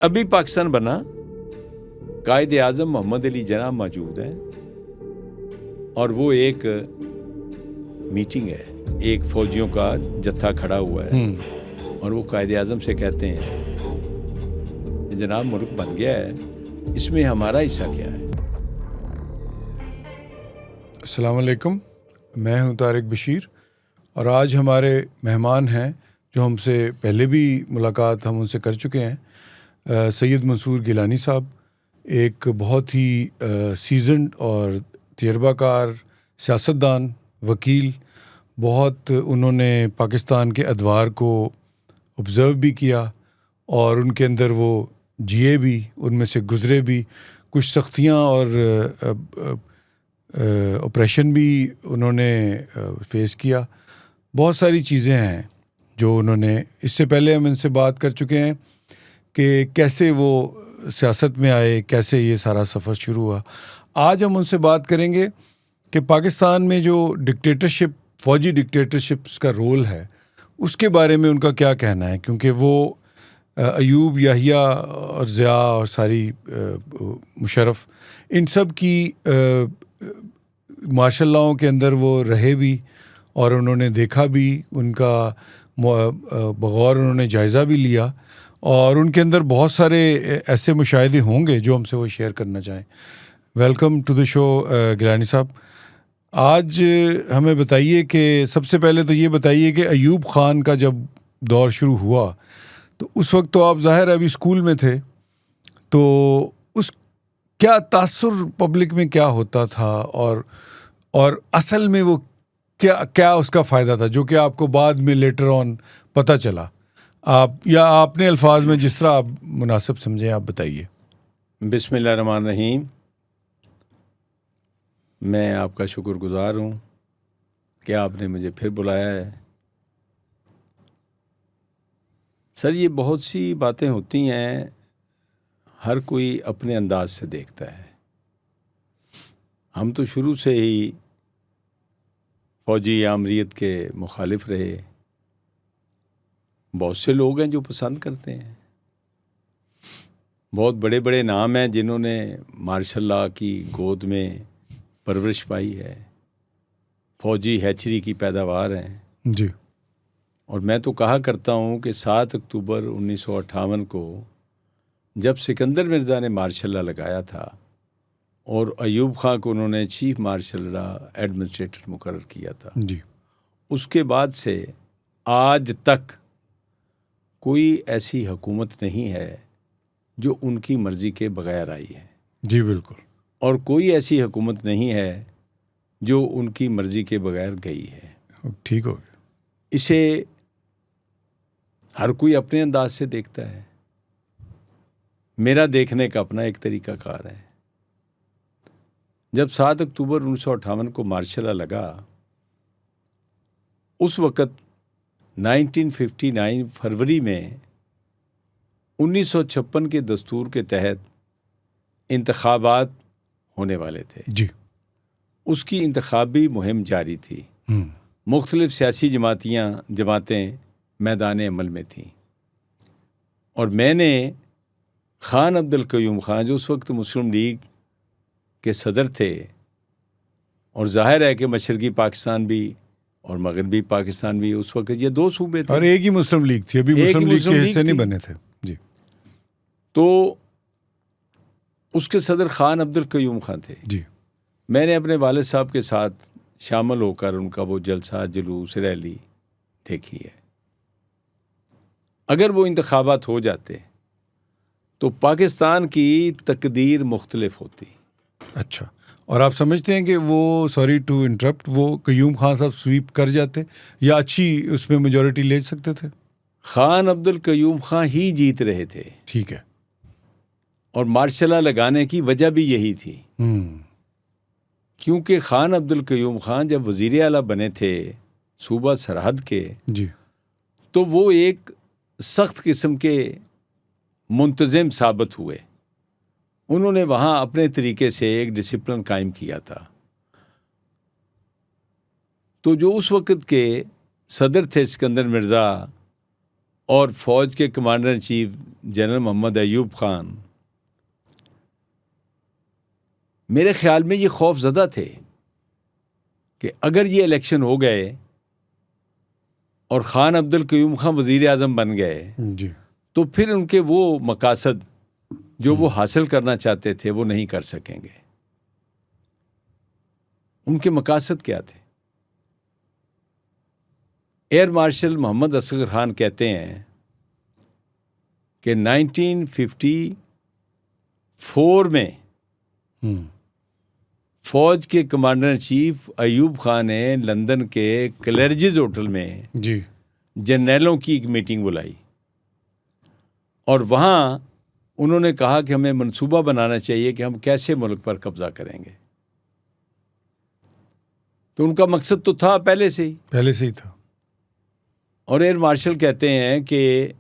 अभी पाकिस्तान बना, कायद आज़म मोहम्मद अली जिन्ना मौजूद हैं और वो एक मीटिंग है, एक फौजियों का जत्था खड़ा हुआ है और वो कायद आज़म से कहते हैं जनाब मुल्क बन गया है, इसमें हमारा हिस्सा क्या है। अस्सलाम वालेकुम, मैं हूं तारिक बशीर और आज हमारे मेहमान हैं जो हमसे पहले भी मुलाकात हम उनसे कर चुके हैं। सैयद मंसूर गिलानी साहब एक बहुत ही सीजन्ड और तजर्बाकार सियासतदान, वकील, बहुत उन्होंने पाकिस्तान के अदवार को ऑब्ज़र्व भी किया और उनके अंदर वो जिए भी, उनमें से गुज़रे भी, कुछ सख्तियाँ और ऑपरेशन भी उन्होंने फेस किया। बहुत सारी चीज़ें हैं जो उन्होंने, इससे पहले हम इनसे बात कर चुके हैं कि कैसे वो सियासत में आए, कैसे ये सारा सफ़र शुरू हुआ। आज हम उनसे बात करेंगे कि पाकिस्तान में जो डिक्टेटरशिप, फ़ौजी डिक्टेटरशिप्स का रोल है, उसके बारे में उनका क्या कहना है, क्योंकि वो अयूब, याहिया और ज़िया और सारी मुशर्रफ, इन सब की मार्शल लॉ के अंदर वो रहे भी और उन्होंने देखा भी, उनका बगौर उन्होंने जायज़ा भी लिया और उनके अंदर बहुत सारे ऐसे मुशाहिदे होंगे जो हमसे वो शेयर करना चाहें। Welcome to the show Gilani साहब। आज हमें बताइए कि सबसे पहले तो ये बताइए कि अयूब ख़ान का जब दौर शुरू हुआ तो उस वक्त तो आप ज़ाहिर अभी स्कूल में थे, तो उस क्या तासुर पब्लिक में क्या होता था और असल में वो क्या उसका फ़ायदा था जो कि आपको बाद में लेटर ऑन पता चला? आप या आपने अल्फाज में जिस तरह आप मुनासिब समझें आप बताइए। बिस्मिल्लाहिर्रहमानिर्रहीम। मैं आपका शुक्रगुज़ार हूँ कि आपने मुझे फिर बुलाया है। सर, ये बहुत सी बातें होती हैं, हर कोई अपने अंदाज से देखता है। हम तो शुरू से ही फ़ौजी आमरीत के मुखालिफ रहे। बहुत से लोग हैं जो पसंद करते हैं। बहुत बड़े बड़े नाम हैं जिन्होंने मार्शल लॉ की गोद में परवरिश पाई है, फ़ौजी हैचरी की पैदावार हैं जी। और मैं तो कहा करता हूँ कि 7 अक्टूबर 1958 को जब सिकंदर मिर्ज़ा ने मार्शल लॉ लगाया था और अयूब ख़ान को उन्होंने चीफ मार्शल लॉ एडमिनिस्ट्रेटर मुकर्रर किया था, जी। उसके बाद से आज तक कोई ऐसी हुकूमत नहीं है जो उनकी मर्ज़ी के बगैर आई है। जी बिल्कुल। और कोई ऐसी हुकूमत नहीं है जो उनकी मर्ज़ी के बगैर गई है। ठीक हो गया। इसे हर कोई अपने अंदाज से देखता है। मेरा देखने का अपना एक तरीक़ाकार है। जब 7 अक्टूबर 1958 को मार्शल लॉ लगा, उस वक़्त 1959 फरवरी में 1956 के दस्तूर के तहत इंतखाबात होने वाले थे। जी। उसकी इंतखाबी मुहिम जारी थी। मुख्तलिफ सियासी जमातें मैदान अमल में थीं और मैंने ख़ान अब्दुल क़य्यूम ख़ान, जो उस वक्त मुस्लिम लीग के सदर थे, और ज़ाहिर है कि मशरक़ी पाकिस्तान भी और मगरबी पाकिस्तान भी, उस वक्त ये 2 सूबे थे और एक ही मुस्लिम लीग थी, अभी मुस्लिम लीग के हिस्से नहीं बने थे। जी। तो उसके सदर ख़ान अब्दुल क़य्यूम ख़ान थे। जी। मैंने अपने वालिद साहब के साथ शामिल होकर उनका वो जलसा, जुलूस, रैली देखी है। अगर वो इंतखाबात हो जाते तो पाकिस्तान की तकदीर मुख्तलिफ होती। अच्छा, और आप समझते हैं कि वो, सॉरी टू इंटरप्ट, वो क़य्यूम ख़ान साहब स्वीप कर जाते या अच्छी उसमें मेजॉरिटी ले सकते थे? ख़ान अब्दुल क़य्यूम ख़ान ही जीत रहे थे। ठीक है। और मार्शल लॉ लगाने की वजह भी यही थी, क्योंकि ख़ान अब्दुल क़य्यूम ख़ान जब वज़ीर आला बने थे सूबा सरहद के, जी, तो वो एक सख्त किस्म के मुंतज़िम साबित हुए। उन्होंने वहाँ अपने तरीके से एक डिसिप्लिन कायम किया था। तो जो उस वक़्त के सदर थे सिकंदर मिर्ज़ा और फ़ौज के commander in chief general Mohammad Ayub Khan मेरे ख्याल में ये खौफज़दा थे कि अगर ये इलेक्शन हो गए और ख़ान अब्दुल क़य्यूम ख़ान वज़ीर आज़म बन गए जी, तो फिर उनके वो मकासद जो वो हासिल करना चाहते थे वो नहीं कर सकेंगे। उनके मकासद क्या थे? एयर मार्शल मोहम्मद असगर खान कहते हैं कि 1954 में फौज के commander in chief Ayub Khan ने लंदन के क्लैरिजेस होटल में जी, जर्नैलों की एक मीटिंग बुलाई और वहाँ उन्होंने कहा कि हमें मंसूबा बनाना चाहिए कि हम कैसे मुल्क पर कब्जा करेंगे। तो उनका मकसद तो था पहले से ही था। और एयर मार्शल कहते हैं कि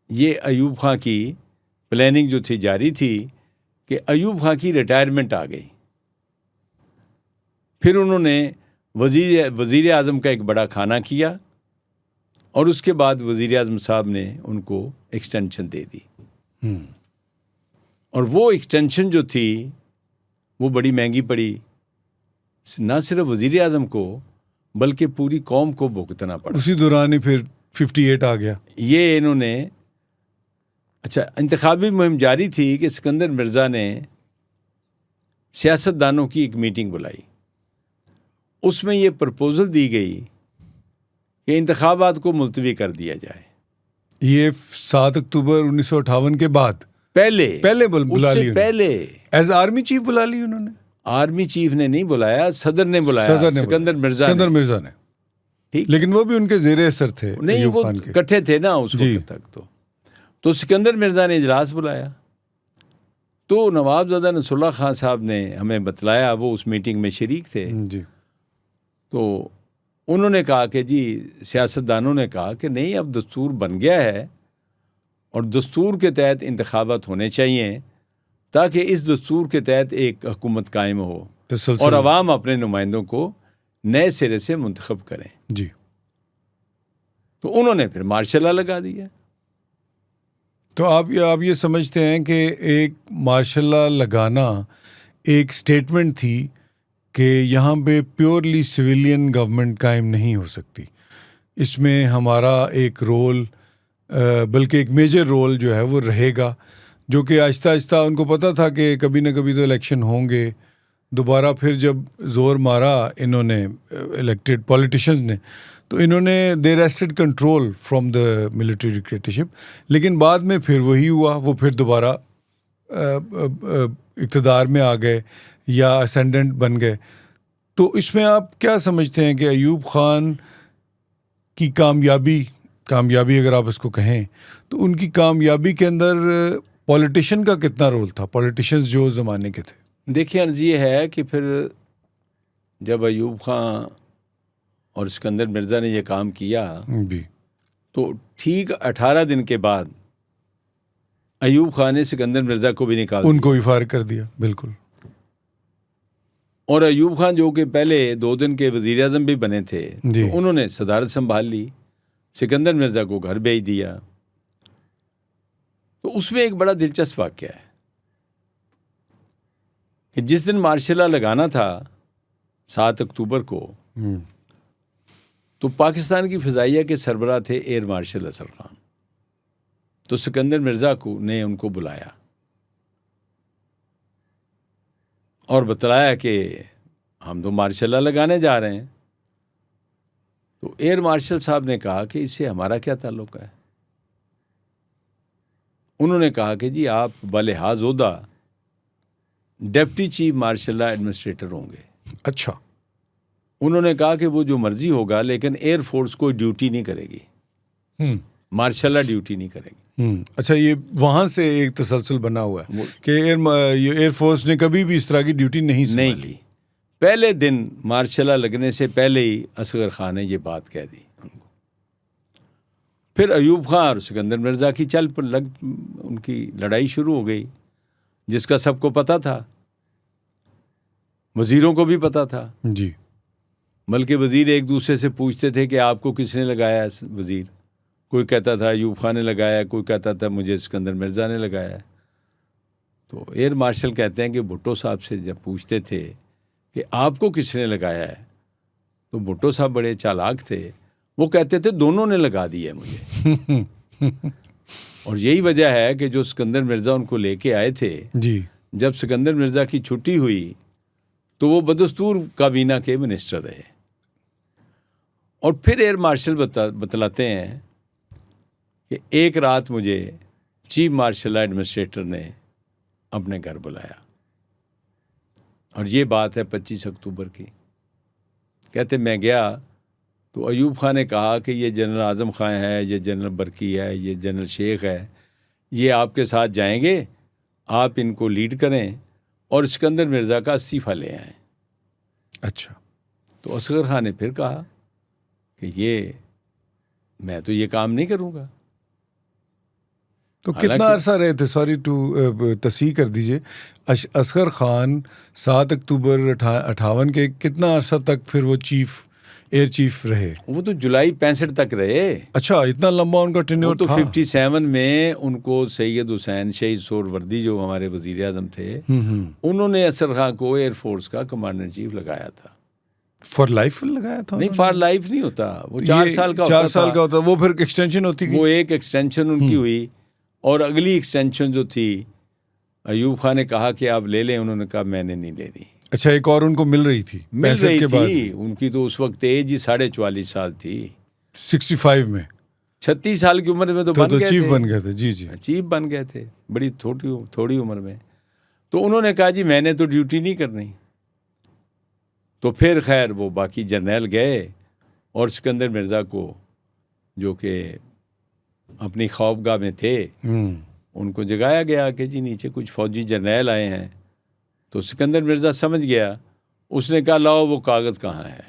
ये अयूब खान की प्लानिंग जो थी जारी थी कि अयूब खान की रिटायरमेंट आ गई। फिर उन्होंने वज़ीर आज़म का एक बड़ा खाना किया और उसके बाद वज़ीर आज़म साहब ने उनको एक्सटेंशन दे दी। और वो एक्सटेंशन जो थी वो बड़ी महंगी पड़ी, ना सिर्फ वज़ीर आज़म को बल्कि पूरी कौम को भुगतना पड़ा। उसी दौरान ही फिर 58 आ गया। ये इन्होंने इंतखाबी मुहिम जारी थी कि सिकंदर मिर्ज़ा ने सियासतदानों की एक मीटिंग बुलाई। उसमें ये प्रपोज़ल दी गई कि इंतखाबात को मुलतवी कर दिया जाए। ये 7 अक्टूबर 1958 के बाद पहले बुला ली, पहले एज आर्मी चीफ बुला ली उन्होंने। आर्मी चीफ ने नहीं बुलाया, सदर ने बुलाया, सिकंदर मिर्ज़ा ने। ठीक, लेकिन वो भी उनके ज़ेरे असर थे, नहीं वो इकट्ठे थे ना उस वक्त तक। तो सिकंदर मिर्ज़ा ने इजलास बुलाया तो नवाबज़ादा नसरुल्लाह खान साहब ने हमें बतलाया, वो उस मीटिंग में शरीक थे जी। तो उन्होंने कहा कि जी, सियासतदानों ने कहा कि नहीं, अब दस्तूर बन गया है और दस्तूर के तहत इंतखाबात होने चाहिए ताकि इस दस्तूर के तहत एक हुकूमत कायम हो और अवाम अपने नुमाइंदों को नए सिरे से मुंतखब करें। जी। तो उन्होंने फिर मार्शल लॉ लगा दिया। तो आप ये समझते हैं कि एक मार्शल लॉ लगाना एक स्टेटमेंट थी कि यहाँ पे प्योरली सिविलियन गवर्नमेंट कायम नहीं हो सकती, इसमें हमारा एक रोल, बल्कि एक मेजर रोल जो है वो रहेगा, जो कि आहिस्ता आहिस्ता उनको पता था कि कभी ना कभी तो इलेक्शन होंगे दोबारा। फिर जब जोर मारा इन्होंने इलेक्टेड पॉलिटिशियंस ने, तो इन्होंने they wrested control from the military dictatorship. लेकिन बाद में फिर वही हुआ, वो फिर दोबारा इक़्तिदार में आ गए या असेंडेंट बन गए। तो इसमें आप क्या समझते हैं कि अयूब खान की कामयाबी अगर आप इसको कहें तो उनकी कामयाबी के अंदर पॉलिटिशियन का कितना रोल था, पॉलिटिशियंस जो उस ज़माने के थे? देखिए अर्ज़ ये है कि फिर जब अयूब खान और सिकंदर मिर्ज़ा ने ये काम किया भी, तो ठीक 18 दिन के बाद अयूब खान ने सिकंदर मिर्ज़ा को भी निकाल उनको भी फायर कर दिया। बिल्कुल। और अयूब खान जो कि पहले 2 दिन के वज़ीर आज़म भी बने थे, तो उन्होंने सदारत संभाल ली, सिकंदर मिर्ज़ा को घर भेज दिया। तो उसमें एक बड़ा दिलचस्प वाक़या है कि जिस दिन मार्शल लॉ लगाना था 7 अक्टूबर को, तो पाकिस्तान की फ़िज़ाइया के सरबराह थे एयर मार्शल असगर खान। तो सिकंदर मिर्ज़ा ने उनको बुलाया और बतलाया कि हम तो मार्शल लॉ लगाने जा रहे हैं। तो एयर मार्शल साहब ने कहा कि इससे हमारा क्या ताल्लुक़ है। उन्होंने कहा कि जी, आप बलिहाज़ ओहदा deputy chief marshal law administrator होंगे। अच्छा। उन्होंने कहा कि वो जो मर्जी होगा, लेकिन एयर फोर्स कोई ड्यूटी नहीं करेगी, मार्शल लॉ ड्यूटी नहीं करेगी। अच्छा, ये वहाँ से एक तसलसल बना हुआ है कि एयर फोर्स ने कभी भी इस तरह की ड्यूटी नहीं की। पहले दिन मार्शल लॉ लगने से पहले ही असगर खान ने ये बात कह दी उनको। फिर अयूब खान और सिकंदर मिर्ज़ा की उनकी लड़ाई शुरू हो गई, जिसका सबको पता था, वज़ीरों को भी पता था जी। बल्कि वज़ीर एक दूसरे से पूछते थे कि आपको किसने लगाया वज़ीर, कोई कहता था अयूब खान ने लगाया, कोई कहता था मुझे सिकंदर मिर्ज़ा ने लगाया। तो एयर मार्शल कहते हैं कि भुट्टो साहब से जब पूछते थे कि आपको किसने लगाया है, तो भुट्टो साहब बड़े चालाक थे, वो कहते थे दोनों ने लगा दिया मुझे। और यही वजह है कि जो सिकंदर मिर्ज़ा उनको लेके आए थे जी, जब सिकंदर मिर्ज़ा की छुट्टी हुई तो वो बदस्तूर काबीना के मिनिस्टर रहे। और फिर एयर मार्शल बतलाते हैं कि एक रात मुझे चीफ मार्शल एडमिनिस्ट्रेटर ने अपने घर बुलाया, और ये बात है 25 अक्टूबर की। कहते मैं गया तो अयूब खान ने कहा कि ये जनरल आज़म खान है, ये जनरल बरकी है, ये जनरल शेख है, ये आपके साथ जाएंगे, आप इनको लीड करें और सिकंदर मिर्ज़ा का इस्तीफ़ा ले आएँ। अच्छा। तो असगर खान ने फिर कहा कि मैं तो ये काम नहीं करूँगा। तो कितना अरसा रहे थे? सॉरी टू तस्हीह कर दीजिए, असगर खान 7 अक्टूबर 58 के कितना अरसा तक फिर वो एयर चीफ रहे? वो तो जुलाई 65 तक रहे। अच्छा, इतना लंबा उनका टेन्योर तो था? 57 में उनको सैयद हुसैन शहीद सोहरावर्दी जो हमारे वजीर आज़म थे, उन्होंने असगर खान को एयरफोर्स का कमांडर इन चीफ लगाया था। फॉर लाइफ लगाया था? नहीं, फॉर लाइफ नहीं होता, वो 4 साल का 4 साल का होता। वो फिर एक्सटेंशन होती गई? वो एक एक्सटेंशन उनकी हुई, और अगली एक्सटेंशन जो थी अयूब खान ने कहा कि आप ले लें, उन्होंने कहा मैंने नहीं लेनी। अच्छा, एक और उनको मिल रही थी 65 के बाद? उनकी तो उस वक्त एज ही 44.5 साल थी। 65 में 36 साल की उम्र में तो चीफ बन गए थे। जी जी, चीफ बन गए थे बड़ी थोड़ी उम्र में। तो उन्होंने कहा जी मैंने तो ड्यूटी नहीं करनी। तो फिर खैर वो बाकी जर्नैल गए और सिकंदर मिर्ज़ा को, जो कि अपनी खौफगाह में थे, उनको जगाया गया कि जी नीचे कुछ फौजी जर्नैल आए हैं। तो सिकंदर मिर्ज़ा समझ गया, उसने कहा लाओ वो कागज़ कहाँ है।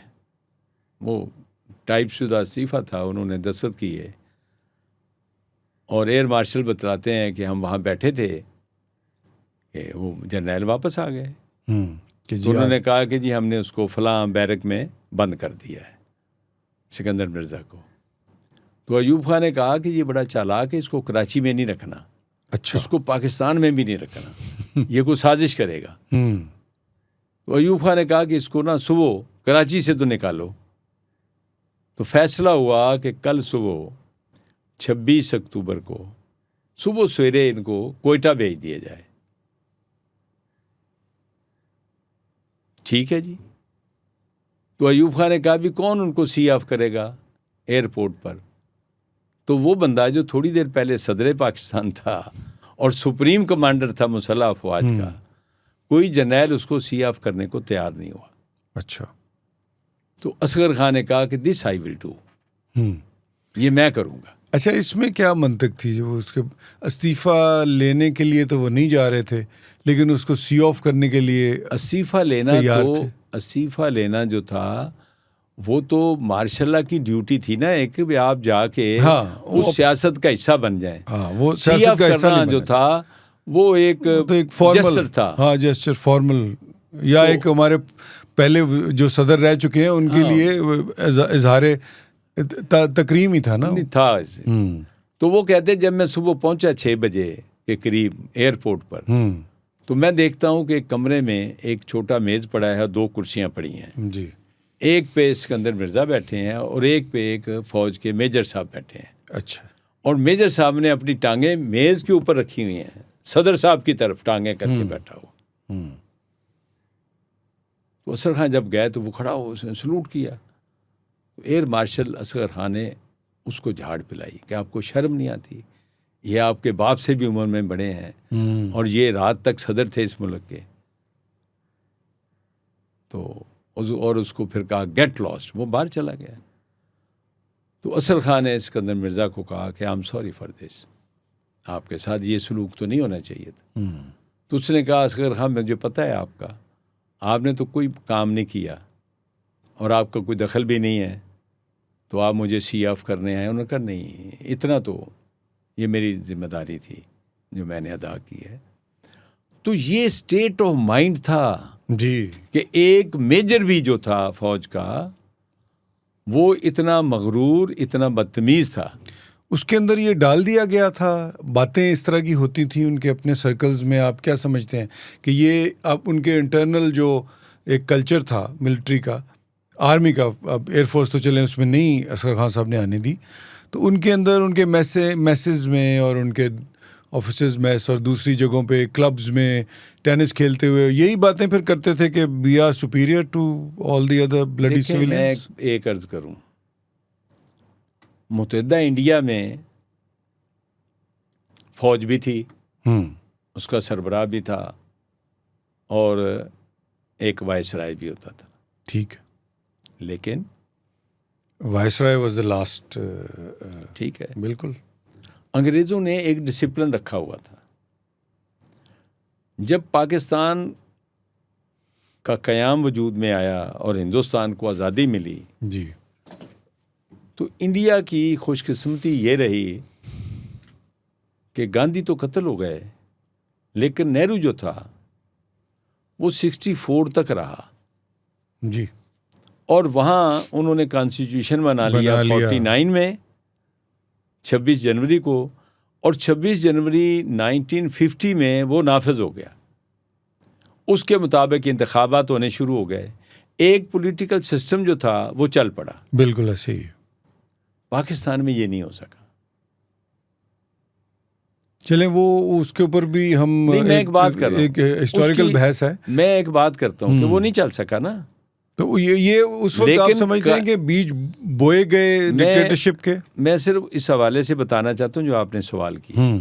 वो टाइपशुदा इस्तीफ़ा था, उन्होंने दस्तखत किए। और एयर मार्शल बतलाते हैं कि हम वहाँ बैठे थे कि वो जर्नैल वापस आ गए। तो उन्होंने कहा कि जी हमने उसको फलां बैरक में बंद कर दिया है, सिकंदर मिर्ज़ा को। तो अयूब खान ने कहा कि ये बड़ा चालाक है, इसको कराची में नहीं रखना। अच्छा, इसको पाकिस्तान में भी नहीं रखना, ये कोई साजिश करेगा। तो अयूब खान ने कहा कि इसको ना सुबह कराची से तो निकालो। तो फैसला हुआ कि कल सुबह 26 अक्टूबर को सुबह सवेरे इनको कोयटा भेज दिया जाए। ठीक है जी। तो अयूब खान ने कहा भी कौन उनको सी ऑफ करेगा एयरपोर्ट पर? तो वो बंदा जो थोड़ी देर पहले सदर पाकिस्तान था और सुप्रीम कमांडर था मुसल्लह अफवाज का, कोई जर्नैल उसको सी ऑफ करने को तैयार नहीं हुआ। अच्छा। तो असगर खान ने कहा कि दिस आई विल डू, ये मैं करूँगा। अच्छा, इसमें क्या मंतक थी? जो उसके इस्तीफ़ा लेने के लिए तो वो नहीं जा रहे थे, लेकिन उसको सी ऑफ करने के लिए इस्तीफ़ा लेना, तो इस्तीफ़ा लेना जो था वो तो मार्शल की ड्यूटी थी ना, एक भी आप जाके उस सियासत का हिस्सा बन जाए। वो सी ऑफ करना जो था वो एक जेस्चर था। हाँ, जेस्चर फॉर्मल, या एक हमारे पहले जो सदर रह चुके हैं उनके लिए इजहार तकरीम ही था ना, नहीं था ऐसे। तो वो कहते जब मैं सुबह पहुंचा 6 बजे के करीब एयरपोर्ट पर, तो मैं देखता हूँ कि एक कमरे में एक छोटा मेज़ पड़ा है, 2 कुर्सियाँ पड़ी हैं जी। एक पे सिकंदर मिर्ज़ा बैठे हैं और एक पे एक फ़ौज के मेजर साहब बैठे हैं। अच्छा। और मेजर साहब ने अपनी टांगें मेज़ के ऊपर रखी हुई हैं, सदर साहब की तरफ टांगें करके बैठा हुआ। तो असगर खान जब गए तो वो खड़ा हो, उसने सलूट किया। तो एयर मार्शल असगर खान ने उसको झाड़ पिलाई कि आपको शर्म नहीं आती, ये आपके बाप से भी उम्र में बड़े हैं और ये रात तक सदर थे इस मुल्क के। तो और उसको फिर कहा गेट लॉस्ट, वो बाहर चला गया। तो असगर खान ने सिकंदर मिर्ज़ा को कहा कि I am sorry for this, आपके साथ ये सलूक तो नहीं होना चाहिए था। तो उसने कहा असगर खान मुझे पता है आपका, आपने तो कोई काम नहीं किया और आपका कोई दखल भी नहीं है, तो आप मुझे सी ऑफ करने आए। उन्होंने कहा नहीं, इतना तो ये मेरी जिम्मेदारी थी जो मैंने अदा की है। तो ये स्टेट ऑफ माइंड था जी कि एक मेजर भी जो था फौज का, वो इतना मगरूर, इतना बदतमीज़ था। उसके अंदर ये डाल दिया गया था, बातें इस तरह की होती थी उनके अपने सर्कल्स में? आप क्या समझते हैं कि ये आप उनके इंटरनल जो एक कल्चर था मिलिट्री का, आर्मी का, अब एयरफोर्स तो चले उसमें नहीं असगर खान साहब ने आने दी, तो उनके अंदर उनके मैसेज में और उनके ऑफिसेज मेस और दूसरी जगहों पे क्लब्स में टेनिस खेलते हुए यही बातें फिर करते थे कि we are superior to all the other bloody civilians? मैं एक अर्ज करूं, मुत्तहिदा इंडिया में फौज भी थी, उसका सरबराह भी था और एक वायसराय भी होता था। ठीक है, लेकिन वायसराय वाज द लास्ट। ठीक है, बिल्कुल। अंग्रेज़ों ने एक डिसिप्लिन रखा हुआ था। जब पाकिस्तान का क़याम वजूद में आया और हिंदुस्तान को आज़ादी मिली जी, तो इंडिया की खुशकिस्मती ये रही कि गांधी तो कत्ल हो गए, लेकिन नेहरू जो था वो 64 तक रहा जी, और वहाँ उन्होंने कॉन्स्टिट्यूशन बना लिया 49 में 26 जनवरी को, और 26 जनवरी 1950 में वो नाफिज हो गया। उसके मुताबिक इंतखाबात होने शुरू हो गए, एक पॉलिटिकल सिस्टम जो था वो चल पड़ा। बिल्कुल ऐसे ही। पाकिस्तान में ये नहीं हो सका। चलें वो उसके ऊपर भी हम नहीं, मैं एक बात कर रहा हूं, एक हिस्टोरिकल बहस है। मैं एक बात करता हूं कि वो नहीं चल सका ना। तो ये उस वक्त आप समझते हैं कि बीज बोए गए डिक्टेटरशिप के? मैं सिर्फ इस हवाले से बताना चाहता हूं जो आपने सवाल किया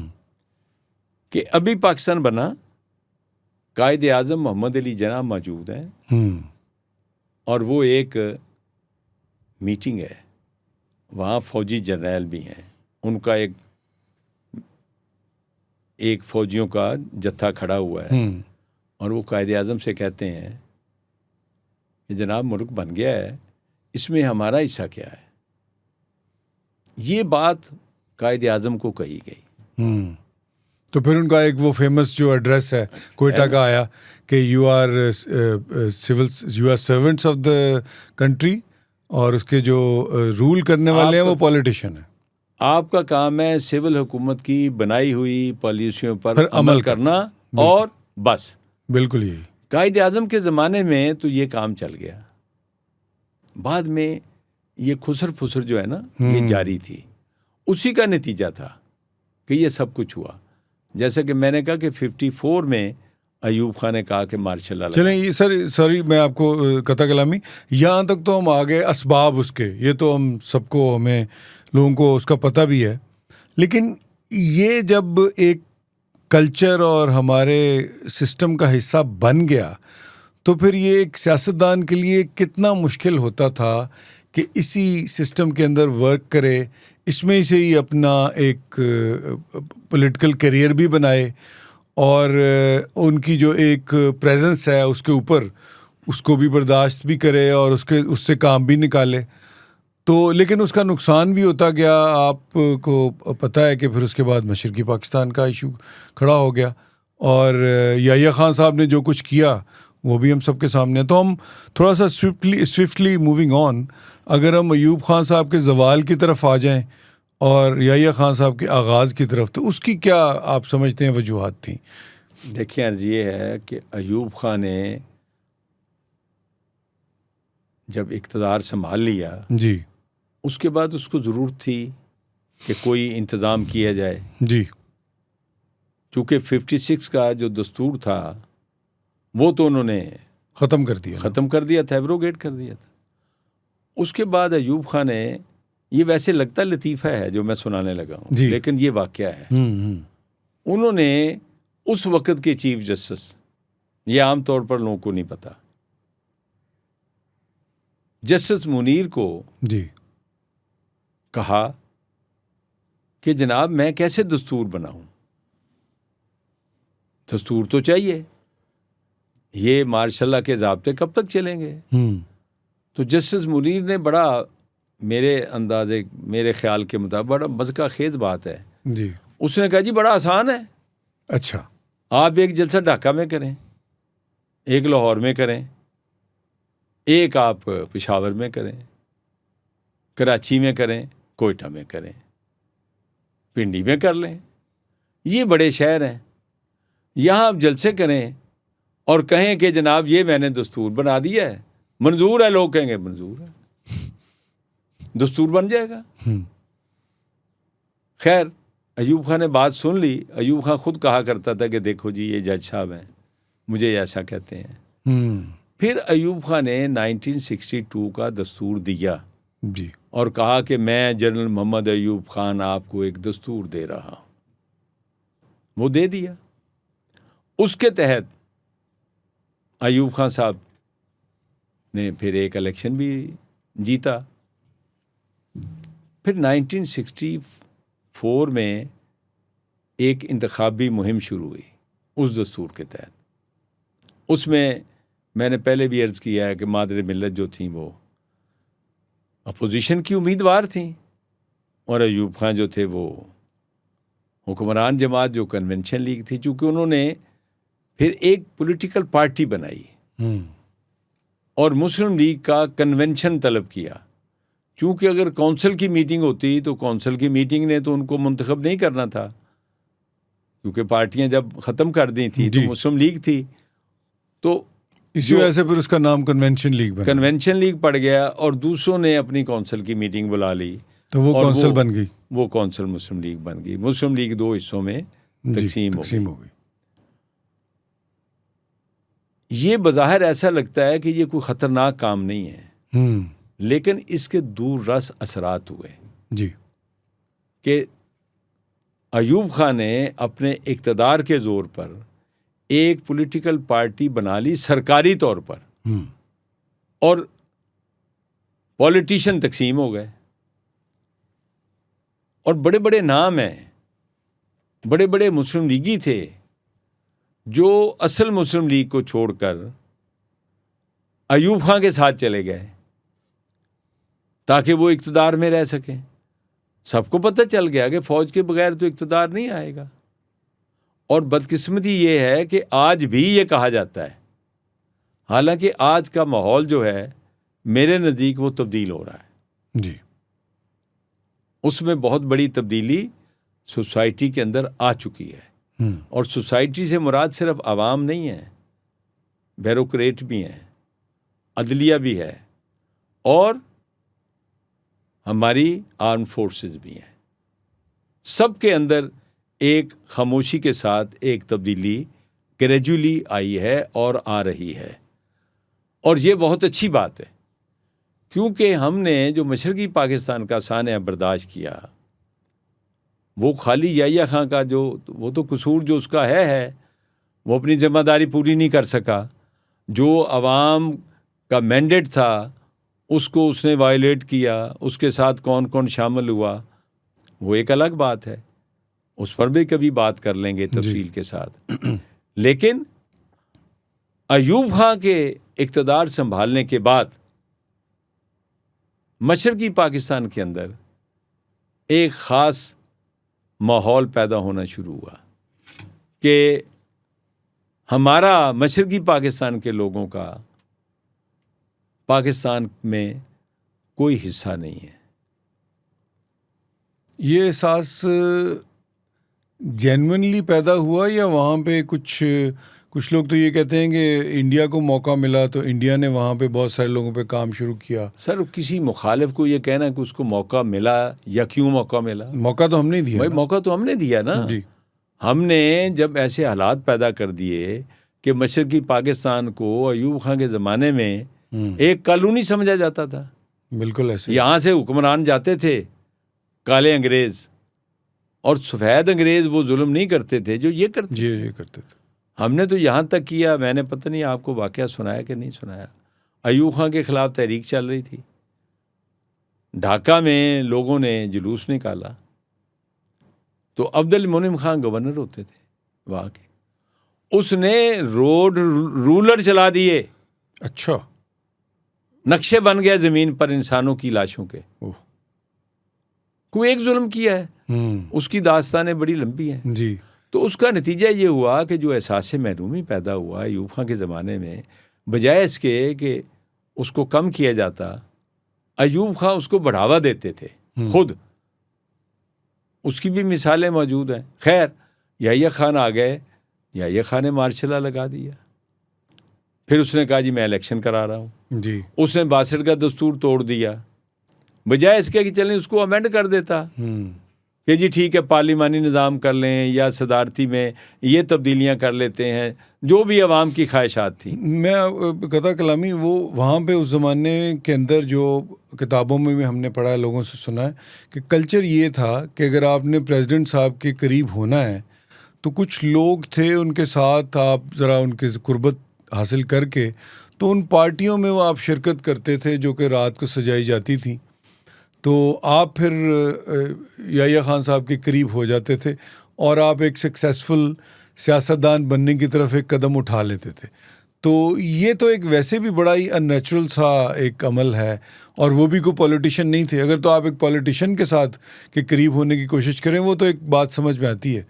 कि अभी पाकिस्तान बना, कायदे आज़म मोहम्मद अली जिन्ना मौजूद हैं और वो एक मीटिंग है, वहाँ फौजी जर्नैल भी हैं, उनका एक फौजियों का जत्था खड़ा हुआ है और वो कायदे आज़म से कहते हैं कि जनाब मुल्क बन गया है, इसमें हमारा हिस्सा क्या है। ये बात कायदे आज़म को कही गई। तो फिर उनका एक वो फेमस जो एड्रेस है कोयटा का आया कि you are servants of the country, और उसके जो रूल करने वाले हैं वो पॉलिटिशियन है। आपका काम है सिविल हुकूमत की बनाई हुई पॉलिसियों पर अमल करना और बस। बिल्कुल यही। कायदे आज़म के ज़माने में तो ये काम चल गया, बाद में ये खुसर फुसर जो है ना ये जारी थी, उसी का नतीजा था कि ये सब कुछ हुआ। जैसे कि मैंने कहा कि 54 में अयूब खान ने कहा कि मार्शल लॉ। चलें ये सॉरी मैं आपको कता कलामी, यहाँ तक तो हम आ गए असबाब उसके, ये तो हम सबको, हमें लोगों को उसका पता भी है। लेकिन ये जब एक कल्चर और हमारे सिस्टम का हिस्सा बन गया तो फिर ये एक सियासतदान के लिए कितना मुश्किल होता था कि इसी सिस्टम के अंदर वर्क करे, इसमें से ही अपना एक पॉलिटिकल करियर भी बनाए और उनकी जो एक प्रेजेंस है उसके ऊपर उसको भी बर्दाश्त भी करे और उससे काम भी निकाले। तो लेकिन उसका नुकसान भी होता गया। आपको पता है कि फिर उसके बाद मशरकी पाकिस्तान का इशू खड़ा हो गया और याह्या खान साहब ने जो कुछ किया वो भी हम सबके सामने। तो हम थोड़ा सा स्विफ्टली मूविंग ऑन, अगर हम अयूब खान साहब के ज़वाल की तरफ आ जाएं और याह्या खान साहब के आगाज़ की तरफ, तो उसकी क्या आप समझते हैं वजूहात थी? देखिए अर्ज़ ये है कि अयूब खान ने जब इक़्तिदार संभाल लिया जी, उसके बाद उसको ज़रूरत थी कि कोई इंतज़ाम किया जाए जी, क्योंकि 56 का जो दस्तूर था वो तो उन्होंने ख़त्म कर दिया था, एब्रोगेट कर दिया था। उसके बाद अयूब खान ने, ये वैसे लगता लतीफ़ा है जो मैं सुनाने लगा हूँ, लेकिन ये वाक़या है, उन्होंने उस वक़्त के चीफ जस्टिस, ये आम तौर पर लोगों को नहीं पता, जस्टिस मुनीर को जी कहा कि जनाब मैं कैसे दस्तूर बनाऊं, दस्तूर तो चाहिए, ये मार्शल के ज़ाब्ते कब तक चलेंगे। तो जस्टिस मुनीर ने बड़ा, मेरे ख्याल के मुताबिक बड़ा मज़का खेज बात है जी, उसने कहा जी बड़ा आसान है, अच्छा आप एक जलसा ढाका में करें, एक लाहौर में करें, एक आप पेशावर में करें, कराची में करें, कोयटा में करें, पिंडी में कर लें। ये बड़े शहर हैं, यहाँ आप जलसे करें और कहें कि जनाब ये मैंने दस्तूर बना दिया है, मंजूर है, लोग कहेंगे मंजूर है, दस्तूर बन जाएगा। खैर अयूब खान ने बात सुन ली। अयूब खान खुद कहा करता था कि देखो जी ये जज साहब हैं, मुझे ऐसा कहते हैं। फिर अयूब खान ने 1962 का दस्तूर दिया जी, और कहा कि मैं जनरल मोहम्मद अयूब खान आपको एक दस्तूर दे रहा हूँ। वो दे दिया। उसके तहत अयूब खान साहब ने फिर एक इलेक्शन भी जीता। फिर 1964 में एक इंतखाबी मुहिम शुरू हुई उस दस्तूर के तहत। उसमें मैंने पहले भी अर्ज़ किया है कि मादर मिल्लत जो थी वो अपोजिशन की उम्मीदवार थी और अयूब खान जो थे वो हुक्मरान जमात जो कन्वेंशन लीग थी। चूँकि उन्होंने फिर एक पॉलिटिकल पार्टी बनाई और मुस्लिम लीग का कन्वेंशन तलब किया। क्योंकि अगर कौंसिल की मीटिंग होती तो कौंसिल की मीटिंग ने तो उनको मुंतखब नहीं करना था, क्योंकि पार्टियां जब ख़त्म कर दी थी तो मुस्लिम लीग थी, तो इसी वजह से फिर उसका नाम कन्वेंशन लीग बना। कन्वेंशन लीग पड़ गया और दूसरों ने अपनी कौंसिल की मीटिंग बुला ली तो वो कौंसिल बन गई। वो कौंसिल मुस्लिम लीग बन गई। मुस्लिम लीग दो हिस्सों में तकसीम हो गई। ये बज़ाहिर ऐसा लगता है कि ये कोई ख़तरनाक काम नहीं है, लेकिन इसके दूर रस असरात हुए जी कि अयूब खान ने अपने इक़्तिदार के ज़ोर पर एक पॉलिटिकल पार्टी बना ली सरकारी तौर पर और पॉलिटिशियन तकसीम हो गए। और बड़े बड़े नाम हैं, बड़े बड़े मुस्लिम लीगी थे जो असल मुस्लिम लीग को छोड़कर अयूब खान के साथ चले गए ताकि वो इक़्तिदार में रह सकें। सबको पता चल गया कि फ़ौज के बगैर तो इक़्तिदार नहीं आएगा। और बदकिस्मती ये है कि आज भी ये कहा जाता है, हालांकि आज का माहौल जो है मेरे नज़दीक वो तब्दील हो रहा है जी। उसमें बहुत बड़ी तब्दीली सोसाइटी के अंदर आ चुकी है। और सोसाइटी से मुराद सिर्फ आवाम नहीं है, ब्यूरोक्रेट भी हैं, अदलिया भी है और हमारी आर्म फोर्सेस भी हैं। सब के अंदर एक खामोशी के साथ एक तब्दीली ग्रेजुअली आई है और आ रही है। और ये बहुत अच्छी बात है, क्योंकि हमने जो मशरक़ी पाकिस्तान का सान्या बर्दाश्त किया वो खाली याहिया खां का जो वो तो कसूर जो उसका है वो अपनी ज़िम्मेदारी पूरी नहीं कर सका। जो अवाम का मैंडेट था उसको उसने वायलेट किया, उसके साथ कौन कौन शामिल हुआ वो एक अलग बात है, उस पर भी कभी बात कर लेंगे तफसील के साथ। लेकिन अयूब खां के इक़्तिदार संभालने के बाद मशरक़ी पाकिस्तान के अंदर एक ख़ास माहौल पैदा होना शुरू हुआ कि हमारा मशरक़ी पाकिस्तान के लोगों का पाकिस्तान में कोई हिस्सा नहीं है। ये एहसास जेन्युइनली पैदा हुआ या वहाँ पे कुछ लोग तो ये कहते हैं कि इंडिया को मौका मिला तो इंडिया ने वहाँ पे बहुत सारे लोगों पे काम शुरू किया। सर किसी मुखालिफ को ये कहना कि उसको मौका मिला या क्यों मौका मिला, मौका तो हमने दिया भाई, मौका तो हमने दिया ना जी। हमने जब ऐसे हालात पैदा कर दिए कि मशरक़ी पाकिस्तान को अयूब खान के ज़माने में एक कॉलोनी समझा जाता था। बिल्कुल ऐसे यहाँ से हुक्मरान जाते थे काले अंग्रेज़ और सफ़ेद अंग्रेज़ वो जुल्म नहीं करते थे जो ये करते जी ये करते थे। हमने तो यहाँ तक किया, मैंने पता नहीं आपको वाक़या सुनाया कि नहीं सुनाया, अयूब खान के ख़िलाफ़ तहरीक चल रही थी, ढाका में लोगों ने जुलूस निकाला तो अब्दुल मुनीम खान गवर्नर होते थे वहाँ के, उसने रोड रूलर चला दिए। अच्छा, नक्शे बन गया ज़मीन पर इंसानों की लाशों के। कोई एक जुल्म किया है, उसकी दास्तानें बड़ी लंबी हैं जी। तो उसका नतीजा ये हुआ कि जो एहसास महरूमी पैदा हुआ अयूब खान के ज़माने में, बजाय इसके कि उसको कम किया जाता, अयूब खान उसको बढ़ावा देते थे खुद। उसकी भी मिसालें मौजूद हैं। खैर, याह्या खान आ गए, याह्या खान ने मार्शल लॉ लगा दिया। फिर उसने कहा जी मैं इलेक्शन करा रहा हूँ जी। उसने 62 का दस्तूर तोड़ दिया, बजाय इसके कि चलें उसको अमेंड कर देता कि जी ठीक है पार्लिमानी निज़ाम कर लें या सदारती में ये तब्दीलियां कर लेते हैं, जो भी अवाम की ख्वाहिशात थी। मैं कथा कलामी वो वहाँ पे उस ज़माने के अंदर जो किताबों में भी हमने पढ़ा है, लोगों से सुना है कि कल्चर ये था कि अगर आपने प्रेसिडेंट साहब के करीब होना है तो कुछ लोग थे उनके साथ आप ज़रा उनके कुर्बत हासिल करके तो उन पार्टियों में वो आप शिरकत करते थे जो कि रात को सजाई जाती थी, तो आप फिर याह्या खान साहब के करीब हो जाते थे और आप एक सक्सेसफुल सियासतदान बनने की तरफ एक कदम उठा लेते थे। तो ये तो एक वैसे भी बड़ा ही अननेचुरल सा एक अमल है, और वो भी कोई पॉलिटिशियन नहीं थे। अगर तो आप एक पॉलिटिशियन के साथ के करीब होने की कोशिश करें वो तो एक बात समझ में आती है।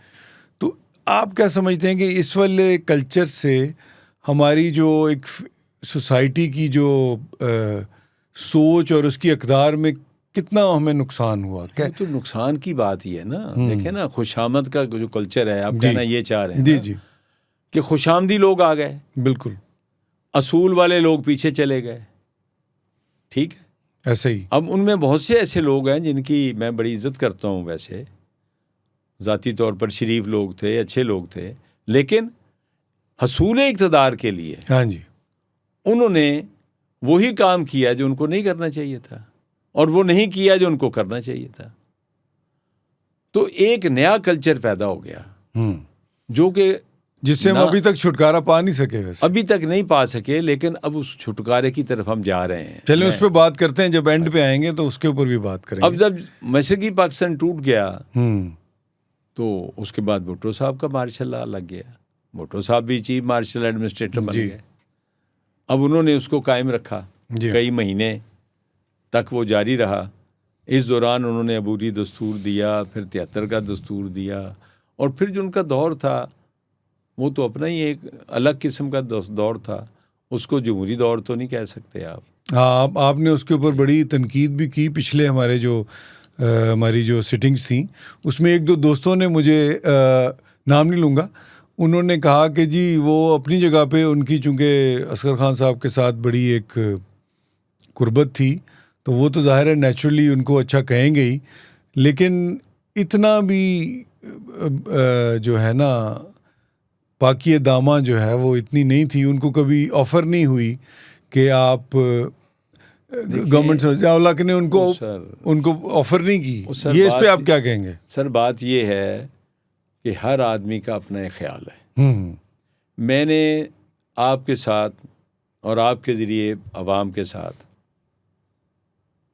तो आप क्या समझते हैं कि इस वाले कल्चर से हमारी जो एक सोसाइटी की जो सोच और उसकी अक़दार में कितना हमें नुकसान हुआ? क्या तो नुकसान की बात ही है ना। देखें ना, खुशामद का जो कल्चर है, आप कहना ये चाह रहे हैं जी ना, जी कि खुशामदी लोग आ गए, बिल्कुल असूल वाले लोग पीछे चले गए। ठीक है, ऐसे ही। अब उनमें बहुत से ऐसे लोग हैं जिनकी मैं बड़ी इज्जत करता हूँ, वैसे ज़ाती तौर पर शरीफ लोग थे, अच्छे लोग थे, लेकिन हसूल इक़्तिदार के लिए हाँ जी उन्होंने वही काम किया जो उनको नहीं करना चाहिए था, और वो नहीं किया जो उनको करना चाहिए था। तो एक नया कल्चर पैदा हो गया जो कि जिससे हम अभी तक छुटकारा पा नहीं सके। वैसे अभी तक नहीं पा सके, लेकिन अब उस छुटकारे की तरफ हम जा रहे हैं। चलिए उस पर बात करते हैं, जब एंड पे आएंगे तो उसके ऊपर भी बात करेंगे। अब जब मशरकी पाकिस्तान टूट गया तो उसके बाद भुट्टो साहब का मार्शल लॉ लग गया। भुट्टो साहब भी चीफ मार्शल एडमिनिस्ट्रेटर बन गए। अब उन्होंने उसको कायम रखा, कई महीने तक वो जारी रहा। इस दौरान उन्होंने अबूरी दस्तूर दिया, फिर 73 का दस्तूर दिया, और फिर जो उनका दौर था वो तो अपना ही एक अलग किस्म का दौर था। उसको जमहूरी दौर तो नहीं कह सकते आप। हाँ, आपने उसके ऊपर बड़ी तनकीद भी की। पिछले हमारे जो हमारी जो सिटिंग्स थी उसमें एक दो दोस्तों ने मुझे नाम नहीं लूँगा, उन्होंने कहा कि जी वो अपनी जगह पे उनकी चूँकि असगर खान साहब के साथ बड़ी एक कुर्बत थी तो वो तो ज़ाहिर है नेचुरली उनको अच्छा कहेंगे ही, लेकिन इतना भी जो है ना पाकिए दामा जो है वो इतनी नहीं थी। उनको कभी ऑफ़र नहीं हुई कि आप गवर्नमेंट से अवला ने उनको ऑफ़र नहीं की। ये इस पे आप क्या कहेंगे? सर बात ये है कि हर आदमी का अपना एक ख्याल है। मैंने आपके साथ और आपके ज़रिए अवाम के साथ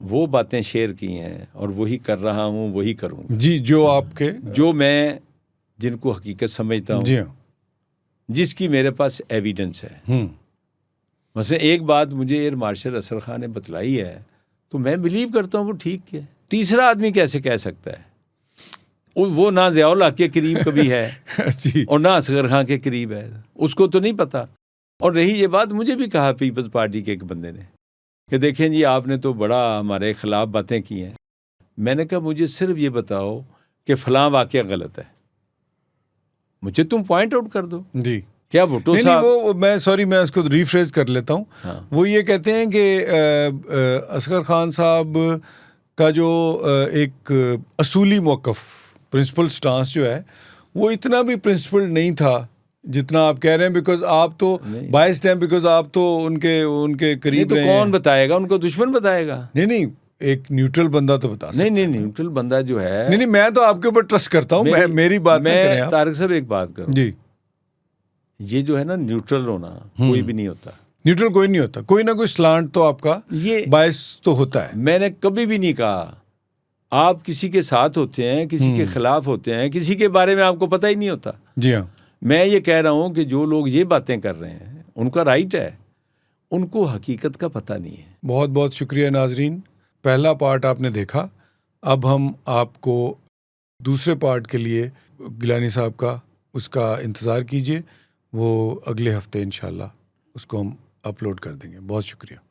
वो बातें शेयर की हैं और वही कर रहा हूँ, वही करूँगा जी, जो आपके जो मैं जिनको हकीकत समझता हूँ, जी हाँ, जिसकी मेरे पास एविडेंस है। वैसे एक बात मुझे एयर मार्शल असगर खान ने बतलाई है तो मैं बिलीव करता हूँ वो ठीक है। तीसरा आदमी कैसे कह सकता है? वो ना ज़ियाउल हक के करीब कभी है जी, और ना असगर खान के करीब है, उसको तो नहीं पता। और रही ये बात, मुझे भी कहा पीपल्स पार्टी के एक बंदे ने कि देखें जी आपने तो बड़ा हमारे ख़िलाफ़ बातें की हैं। मैंने कहा मुझे सिर्फ ये बताओ कि फ़लाँ वाक़या गलत है, मुझे तुम पॉइंट आउट कर दो। जी, क्या भुट्टो साहब वो मैं उसको रिफ्रेश कर लेता हूँ। हाँ। वो ये कहते हैं कि असगर खान साहब का जो एक असूली मौक़िफ़ प्रिंसिपल स्टांस जो है वो इतना भी प्रिंसिपल नहीं था जितना आप कह रहे हैं, बिकॉज आप तो बायस्ड हैं, बिकॉज आप तो उनके करीब तो कौन बताएगा? उनको दुश्मन बताएगा? नहीं, एक न्यूट्रल बंदा तो बता सकता है। नहीं, न्यूट्रल बंदा जो है, नहीं, मैं तो आपके ऊपर ट्रस्ट करता हूँ। मेरी बात मैं तारिक साहब एक बात करूँ जी, ये जो है ना न्यूट्रल होना कोई भी नहीं होता। न्यूट्रल कोई नहीं होता, कोई ना कोई स्लांट तो आपका ये बायस तो होता है। मैंने कभी भी नहीं कहा आप किसी के साथ होते हैं, किसी के खिलाफ होते हैं, किसी के बारे में आपको पता ही नहीं होता। जी हाँ, मैं ये कह रहा हूँ कि जो लोग ये बातें कर रहे हैं उनका राइट है, उनको हकीकत का पता नहीं है। बहुत बहुत शुक्रिया नाजरीन, पहला पार्ट आपने देखा। अब हम आपको दूसरे पार्ट के लिए गिलानी साहब का उसका इंतज़ार कीजिए, वो अगले हफ्ते इंशाल्लाह उसको हम अपलोड कर देंगे। बहुत शुक्रिया।